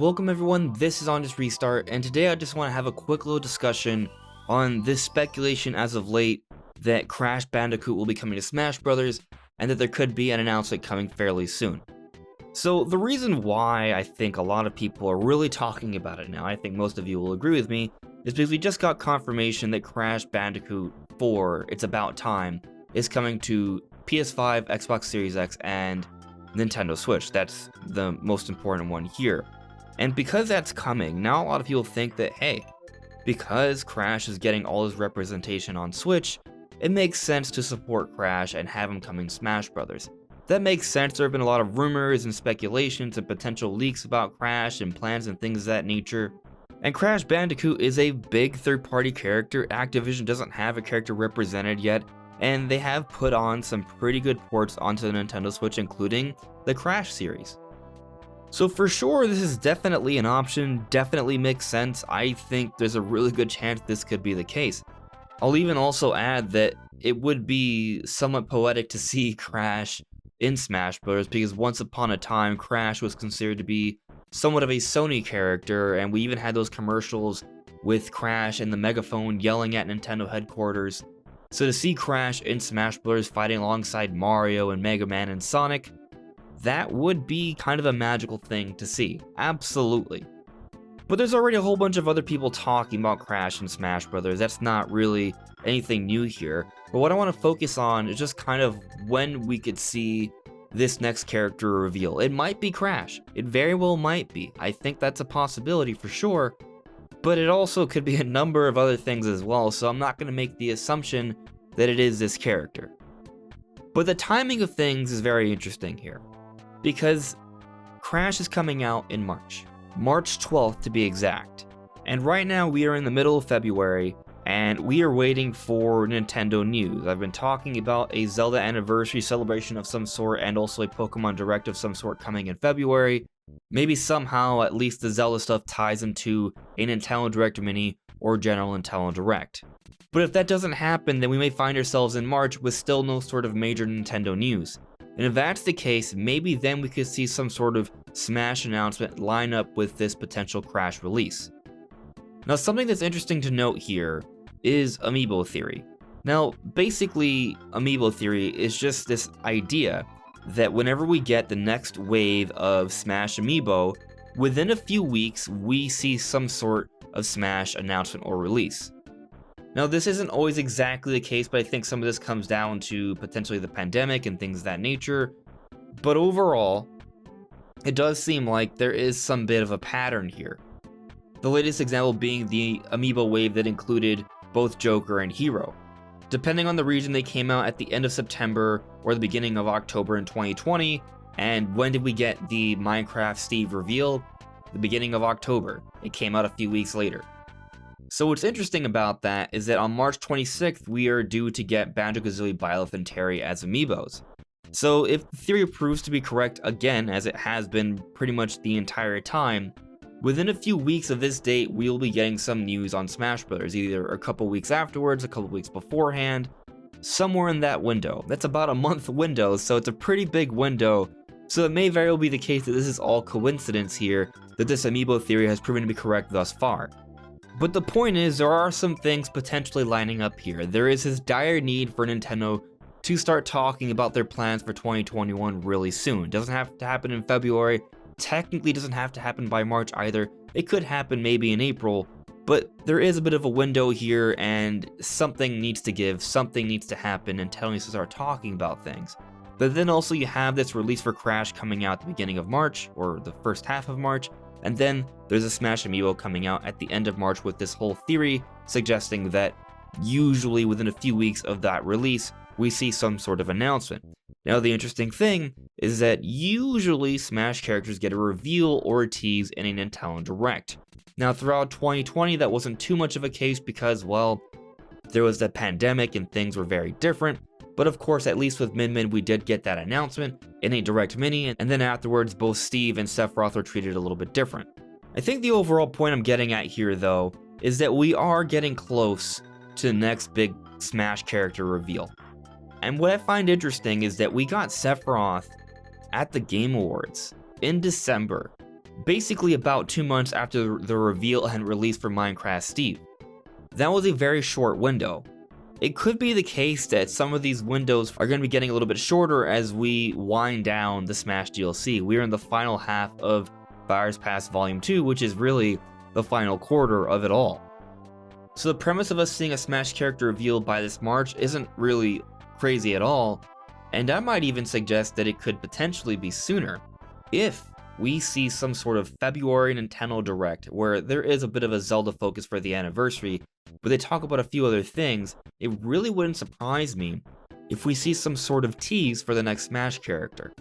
Welcome everyone, this is On Just Restart, and today I just want to have a quick little discussion on this speculation as of late that Crash Bandicoot will be coming to Smash Brothers, and that there could be an announcement coming fairly soon. So the reason why I think a lot of people are really talking about it now, I think most of you will agree with me, is because we just got confirmation that Crash Bandicoot 4, It's About Time, is coming to PS5, Xbox Series X, and Nintendo Switch. That's the most important one here. And because that's coming, now a lot of people think that, hey, because Crash is getting all his representation on Switch, it makes sense to support Crash and have him coming to Smash Brothers. That makes sense. There have been a lot of rumors and speculations and potential leaks about Crash and plans and things of that nature. And Crash Bandicoot is a big third-party character. Activision doesn't have a character represented yet, and they have put on some pretty good ports onto the Nintendo Switch, including the Crash series. So for sure, this is definitely an option, definitely makes sense. I think there's a really good chance this could be the case. I'll even also add that it would be somewhat poetic to see Crash in Smash Bros. Because once upon a time, Crash was considered to be somewhat of a Sony character, and we even had those commercials with Crash and the megaphone yelling at Nintendo headquarters. So to see Crash in Smash Bros. Fighting alongside Mario and Mega Man and Sonic, that would be kind of a magical thing to see, absolutely. But there's already a whole bunch of other people talking about Crash in Smash Bros. That's not really anything new here. But what I want to focus on is just kind of when we could see this next character reveal. It might be Crash. It very well might be. I think that's a possibility for sure. But it also could be a number of other things as well, so I'm not going to make the assumption that it is this character. But the timing of things is very interesting here, because Crash is coming out in March 12th to be exact. And right now we are in the middle of February, and we are waiting for Nintendo news. I've been talking about a Zelda anniversary celebration of some sort, and also a Pokemon Direct of some sort coming in February. Maybe somehow at least the Zelda stuff ties into a Nintendo Direct Mini or general Nintendo Direct. But if that doesn't happen, then we may find ourselves in March with still no sort of major Nintendo news. And if that's the case, maybe then we could see some sort of Smash announcement line up with this potential Crash release. Now, something that's interesting to note here is Amiibo Theory. Now, basically, Amiibo Theory is just this idea that whenever we get the next wave of Smash Amiibo, within a few weeks, we see some sort of Smash announcement or release. Now, this isn't always exactly the case, but I think some of this comes down to potentially the pandemic and things of that nature. But overall, it does seem like there is some bit of a pattern here. The latest example being the Amiibo wave that included both Joker and Hero. Depending on the region, they came out at the end of September or the beginning of October in 2020. And when did we get the Minecraft Steve reveal? The beginning of October. It came out a few weeks later. So what's interesting about that is that on March 26th, we are due to get Banjo-Kazooie, Byleth, and Terry as Amiibos. So if the theory proves to be correct again, as it has been pretty much the entire time, within a few weeks of this date, we'll be getting some news on Smash Bros. Either a couple weeks afterwards, a couple weeks beforehand, somewhere in that window. That's about a month window, so it's a pretty big window. So it may very well be the case that this is all coincidence here, that this Amiibo theory has proven to be correct thus far. But the point is, there are some things potentially lining up here. There is this dire need for Nintendo to start talking about their plans for 2021 really soon. It doesn't have to happen in February. Technically doesn't have to happen by March either. It could happen maybe in April, but there is a bit of a window here, and something needs to give, something needs to happen, and Nintendo needs to start talking about things. But then also you have this release for Crash coming out at the beginning of March, or the first half of March, and then there's a Smash Amiibo coming out at the end of March with this whole theory suggesting that usually within a few weeks of that release, we see some sort of announcement. Now, the interesting thing is that usually Smash characters get a reveal or a tease in a Nintendo Direct. Now, throughout 2020, that wasn't too much of a case because, well, there was the pandemic and things were very different. But of course, at least with Min Min, we did get that announcement in a Direct Mini, and then afterwards, both Steve and Sephiroth were treated a little bit different. I think the overall point I'm getting at here, though, is that we are getting close to the next big Smash character reveal. And what I find interesting is that we got Sephiroth at the Game Awards in December. basically about 2 months after the reveal and release for Minecraft Steve. That was a very short window. It could be the case that some of these windows are going to be getting a little bit shorter as we wind down the Smash DLC. We're in the final half of Fires Pass Volume 2, which is really the final quarter of it all. So the premise of us seeing a Smash character revealed by this March isn't really crazy at all, and I might even suggest that it could potentially be sooner. If we see some sort of February Nintendo Direct where there is a bit of a Zelda focus for the anniversary, but they talk about a few other things, it really wouldn't surprise me if we see some sort of tease for the next Smash character.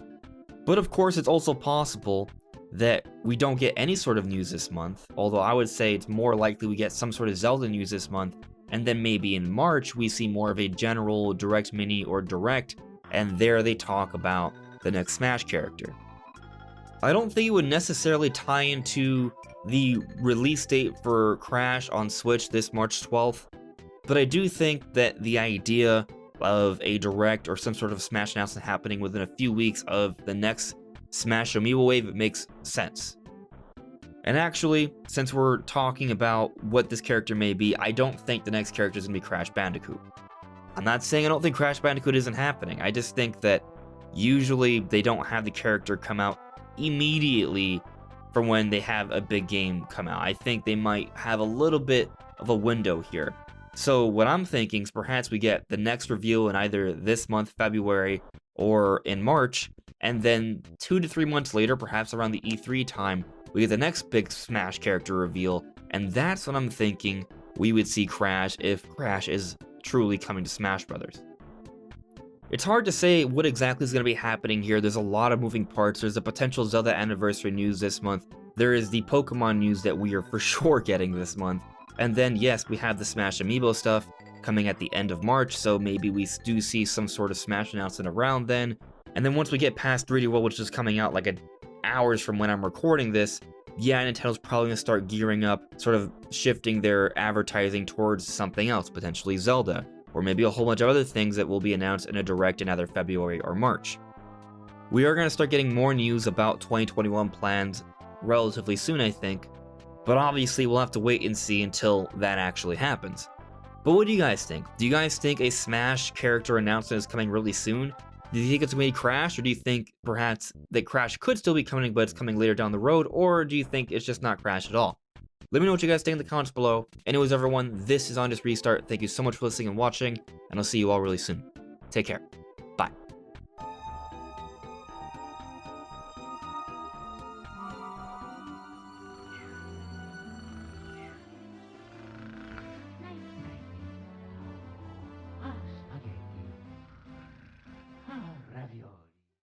But of course, it's also possible that we don't get any sort of news this month, although I would say it's more likely we get some sort of Zelda news this month, and then maybe in March we see more of a general Direct Mini or Direct, and there they talk about the next Smash character. I don't think it would necessarily tie into the release date for Crash on Switch this March 12th, but I do think that the idea of a Direct or some sort of Smash announcement happening within a few weeks of the next Smash Amiibo wave makes sense. And actually, since we're talking about what this character may be, I don't think the next character is going to be Crash Bandicoot. I'm not saying I don't think Crash Bandicoot isn't happening, I just think that usually they don't have the character come out immediately from when they have a big game come out. I think they might have a little bit of a window here. So what I'm thinking is perhaps we get the next reveal in either this month, February, or in March, and then 2 to 3 months later, perhaps around the E3 time, we get the next big Smash character reveal, and that's when I'm thinking we would see Crash if Crash is truly coming to Smash Brothers. It's hard to say what exactly is going to be happening here. There's a lot of moving parts. There's a potential Zelda anniversary news this month. There is the Pokemon news that we are for sure getting this month. And then, yes, we have the Smash Amiibo stuff coming at the end of March, so maybe we do see some sort of Smash announcement around then. And then once we get past 3D World, which is coming out like hours from when I'm recording this, yeah, Nintendo's probably going to start gearing up, sort of shifting their advertising towards something else, potentially Zelda, or maybe a whole bunch of other things that will be announced in a Direct in either February or March. We are going to start getting more news about 2021 plans relatively soon, I think, but obviously we'll have to wait and see until that actually happens. But what do you guys think? Do you guys think a Smash character announcement is coming really soon? Do you think it's going to be Crash, or do you think perhaps that Crash could still be coming, but it's coming later down the road, or do you think it's just not Crash at all? Let me know what you guys think in the comments below. Anyways, everyone, this is On Just Restart. Thank you so much for listening and watching, and I'll see you all really soon. Take care.